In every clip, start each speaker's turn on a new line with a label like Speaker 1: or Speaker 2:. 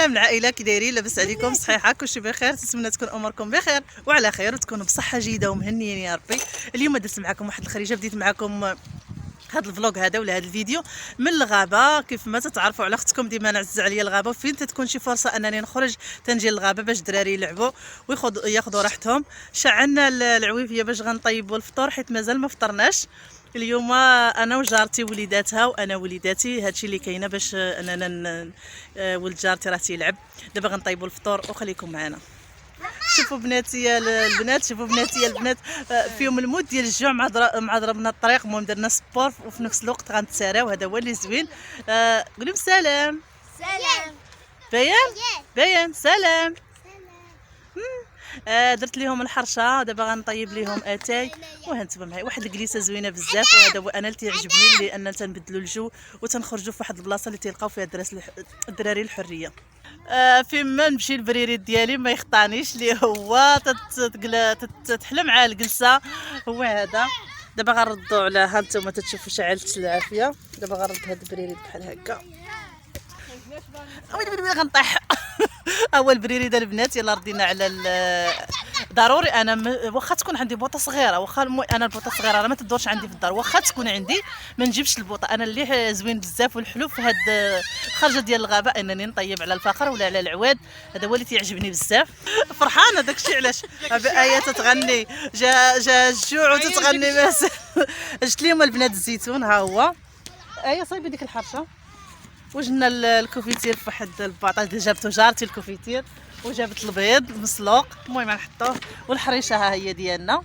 Speaker 1: السلام العائله، كي دايرين؟ لاباس عليكم؟ صحيحه؟ كلشي بخير؟ نتمنى تكون اموركم بخير وعلى خير وتكونوا بصحه جيده ومهنيين يا ربي. اليوم درت معكم واحد الخريجه، بديت معكم هذا الفلوق هذا ولا هذا الفيديو من الغابه. كيف ما تتعرفوا على اختكم ديما نعز عليا الغابه، وفين تتكون شي فرصه انني نخرج تنجي للغابه باش الدراري يلعبوا وياخذوا راحتهم. شعلنا العويفيه باش غنطيبوا الفطور حيت مازال ما فطرناش اليوم. انا وجارتي وليداتها وانا وليداتي، هادشي اللي كاينه باش اننا ولد جارتي راه تيلعب. دابا غنطيبوا الفطور وخليكم معنا. شوفوا بناتي البنات، شوفوا بناتي البنات، فيهم المود ديال الجوع مع ضربنا الطريق. المهم درنا سبور وفي نفس الوقت غنتساراو، هذا هو اللي زوين. قولوا سلام.
Speaker 2: سلام.
Speaker 1: باين سلام. درت لهم الحرشه، دابا غنطيب لهم اتاي وهانتوما معايا واحد الجليسه زوينه بزاف. وهذا هو انا اللي تيعجبني، لان تنبدلوا الجو وتنخرجوا في واحد البلاصه اللي تلقاو فيها الدراري الحريه. فين ما نمشي البريريد ديالي ما يخطانيش، اللي هو تتحلى مع الجلسه هو هذا. دابا غنردوا على ها نتوما تتشوفوا شعلت العافيه. دابا غنرد هذا البريريد بحال هكا. ويلي غنطيح. اول بريريده البنات، يلا ردينا على ضروري. انا واخا تكون عندي بوطه صغيره، واخا انا البوطه صغيره راه ما تدورش عندي في الدار، واخا تكون عندي ما نجيبش البوطه. انا اللي زوين بزاف والحلو في هاد الخرجه ديال الغابه انني نطيب على الفخر ولا على العواد. هذا هو اللي تيعجبني بزاف. فرحانه داكشي علاش ايه تتغني جا الجوع وتتغني ماس. جبت لهم البنات الزيتون، ها هو. ايه صايبي ديك الحرشه. وجدنا الكوفيتير في واحد الباطا، جابته جارتي الكوفيتير، وجابت البيض مسلوق. المهم نحطوه، والحريشه ها هي ديالنا.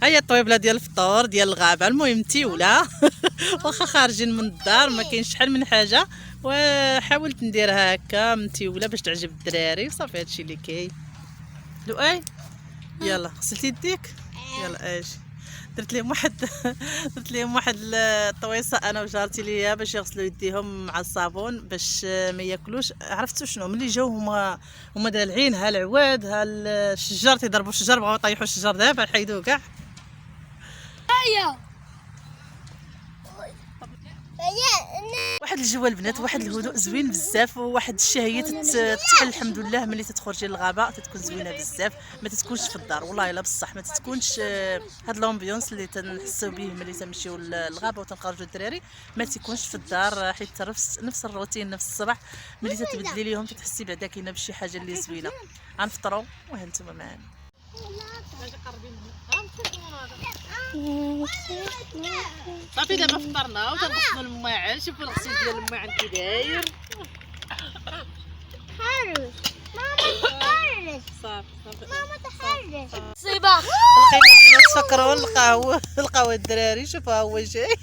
Speaker 1: هيا الطويبله ديال الفطور ديال الغابه. المهم متيوله. واخا خارجين من الدار ما كاينش شحال من حاجه، وحاولت نديرها هكا متيوله باش تعجب الدراري وصافي. هادشي اللي كاين. لؤي يلا غسلتي يديك؟ يلا اجي. درت لهم واحد الطويصه انا وجارتي ليا باش يغسلوا يديهم مع الصابون باش ما ياكلوش. عرفتوا شنو؟ ملي جاو هما دالعين، ها العواد ها الشجر تيضربوا الشجر، بغاو يطيحوا الشجر دابا حيدوه كاع. واحد الجو البنات، واحد الهدوء زوين بزاف، وواحد الشهيه تتحل الحمد لله. ملي تتخرجي للغابه تتكون زوينه بزاف، ما تتكونش في الدار والله الا بصح. ما تتكونش هاد لومبيونس اللي تنحسوا به ملي تمشيو للغابه وتنخرجوا الدراري، ما تيكونش في الدار، حيت نفس الروتين نفس الصباح. ملي تتبدلي ليهم تتحسي بعدا كاينه بشي حاجه اللي زوينه. غنفطروا وها نتوما معانا. صافي دابا فطرنا وتنغسلوا الماعن. شوفوا الغسيل ديال الماعن كي داير.
Speaker 2: تحرش ماما، تحرش
Speaker 1: صافي
Speaker 2: ماما، تحرش صباح.
Speaker 1: لقينا البنات فكروا لقاو الدراري. شوفوا ها هو جاي.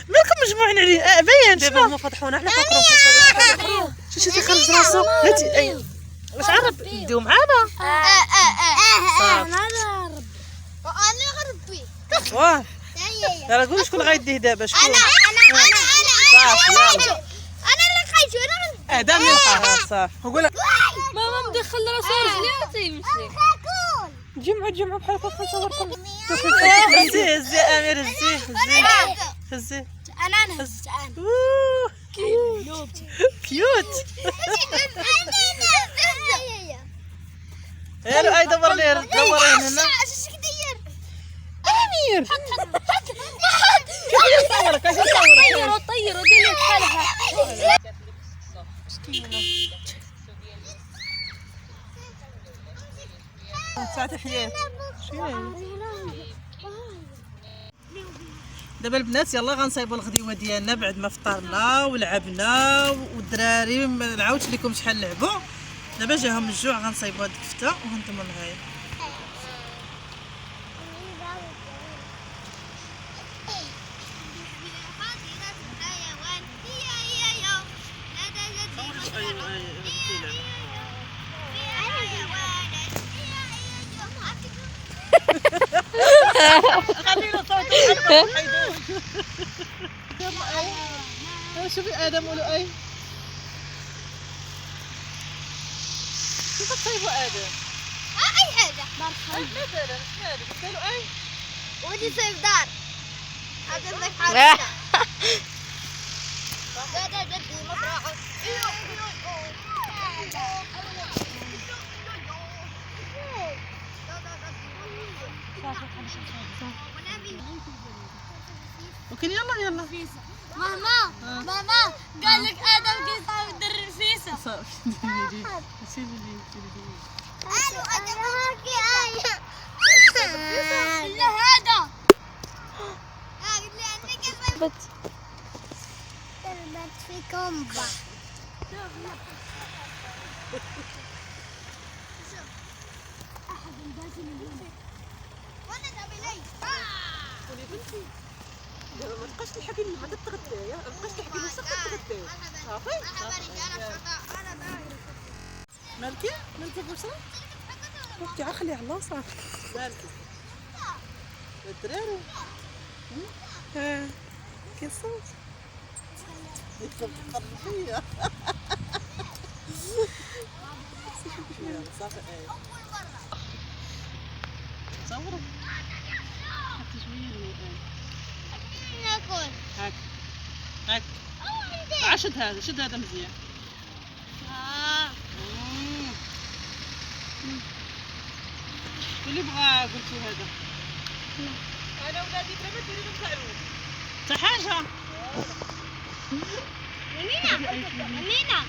Speaker 1: مالكم مجموعين عليه؟ باين دابا هما فضحونا. حنا فكروا شتي خرج راسو. لا واش عرب نديو معانا؟
Speaker 2: انا غربي.
Speaker 1: واه يلا قول شكون غيديه دابا. شكون؟
Speaker 2: انا
Speaker 1: صافي يلا.
Speaker 2: انا اللي
Speaker 1: ادم اللي لقاها صافي.
Speaker 3: قول
Speaker 2: ماما مدخل راسو رجليه وتيمشي.
Speaker 3: جمعوا بحال هكا نصوركم.
Speaker 1: هزي هزي امير هزي هزي هزي.
Speaker 2: انا هزت انا.
Speaker 1: أوه، كيوت. يا لؤي دور لي دوري هنا.
Speaker 2: اش كدير؟
Speaker 3: امير
Speaker 2: طيروا طيروا ديري بحالها.
Speaker 1: ساعة حياة. دابا البنات يلا غنصايبوا الغديوه ديالنا بعد ما فطرنا ولعبنا والدراري ما نعاودش لكم شحال لعبوا. دابا جاهم الجوع غنصايبوا هاد الكفته وغنتموا معايا. خلينا صوت شوفي ادم ولؤي كيف تصيبوا ادم؟
Speaker 2: اي حاجه
Speaker 1: مثلا مالك لؤي
Speaker 2: ودي صيف دار. اقول لك حاجه. لا جدي مطرحه.
Speaker 1: ممكن يلا
Speaker 2: ماما قال لك ادم كيف صار يدرب فيسا.
Speaker 1: صافي شيلي لي
Speaker 2: لا هذا ضربت في كومبا. وانا دابلي
Speaker 1: ما تبقاش تحكي لي حتى تغدايا ما تبقاش تحكي لي صافي تغدايا صافي مالكي بشرى اختي عا خليها على الله صافي مالكي الدراري ها كيصوت يتفكر فيا صافي تصوروا حتى شويه
Speaker 2: ناكل.
Speaker 1: هاك شد هذا مزيان. اللي بغا قلتو هذا انا ولادي بلا ما ديري لهم تعلوم حتى حاجه.
Speaker 2: منينة ناكلها.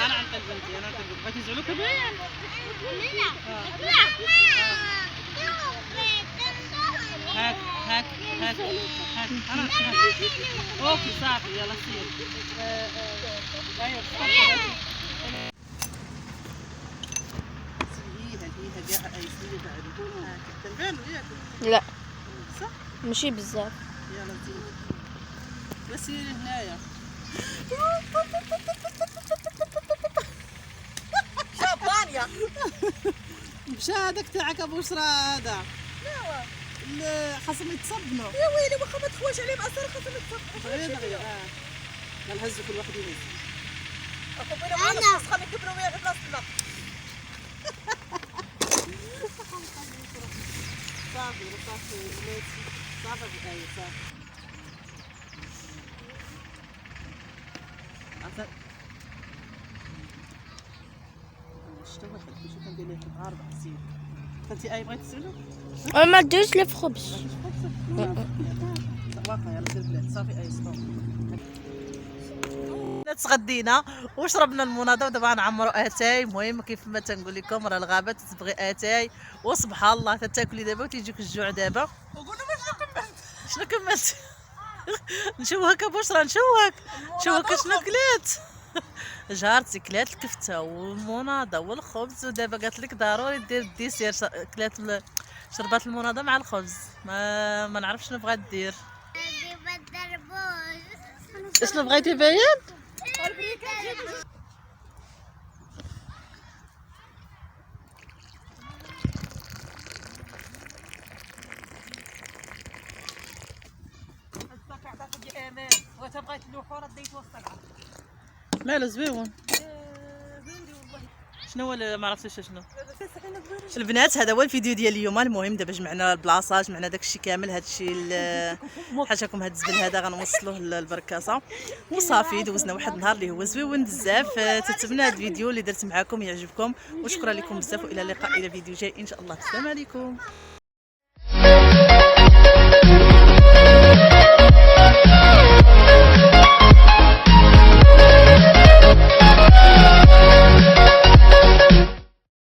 Speaker 1: انا عن بنتي انا بغيتي يزعلوك باين.
Speaker 2: منينة ناكلها.
Speaker 1: هاك انا اوكي صافي يلا سير. ايوه هي كاع اي سيدي بعد هاك تنبان ياك
Speaker 4: لا
Speaker 1: صح
Speaker 4: ماشي بزاف.
Speaker 1: يلا زين بس سيري هنايا. شابانيا مشى هذاك تاعك ابو بشرى هذا خاصهم يتصبنوا. يا ويلي واخا ما تخواش عليهم اثر خاصهم يتصبنوا. دغيا غنهزو كل واحد يهز. اخو بينا ما خاصهم يكبروا ويا في بلاصتنا. صافي صافي عرفت شتا واحد باش كندير ليه النهار بحسين انتي اي بغيتي تسولو
Speaker 4: ما تدوش لي في خبز.
Speaker 1: واقع يلا دير بلاد صافي اي ستوب. تغدينا وشربنا المناضه ودابا غنعمروا اتاي. المهم كيف ما تنقول لكم راه الغابه تتبغي اتاي وسبحان الله تاكلي دابا وتيجيك الجوع دابا. وقولوا شنو كملت نشوهك بشرى نشوهك شنو كلات. جارتي كلات الكفته والمناضه والخبز ودابا قالت لك ضروري دير الديسير. كلات شربات المناضه مع الخبز ما نعرف شنو بغات دير. شنو بغيتي باين؟
Speaker 3: بغيت اللوحه راه ديت وسط العرض.
Speaker 1: مالو زويون. شنو هو ما عرفتش شنو البنات. هذا هو الفيديو ديال اليوم. المهم دابا جمعنا البلاصه، جمعنا داكشي كامل. هادشي حاشاكم هاد الزبل هذا غنوصلوه للبركاسه وصافي. دوزنا واحد النهار اللي هو زويون بزاف. تتمنى هاد الفيديو اللي درت معكم يعجبكم، وشكرا لكم بزاف، والى اللقاء الى فيديو جاي ان شاء الله. السلام عليكم.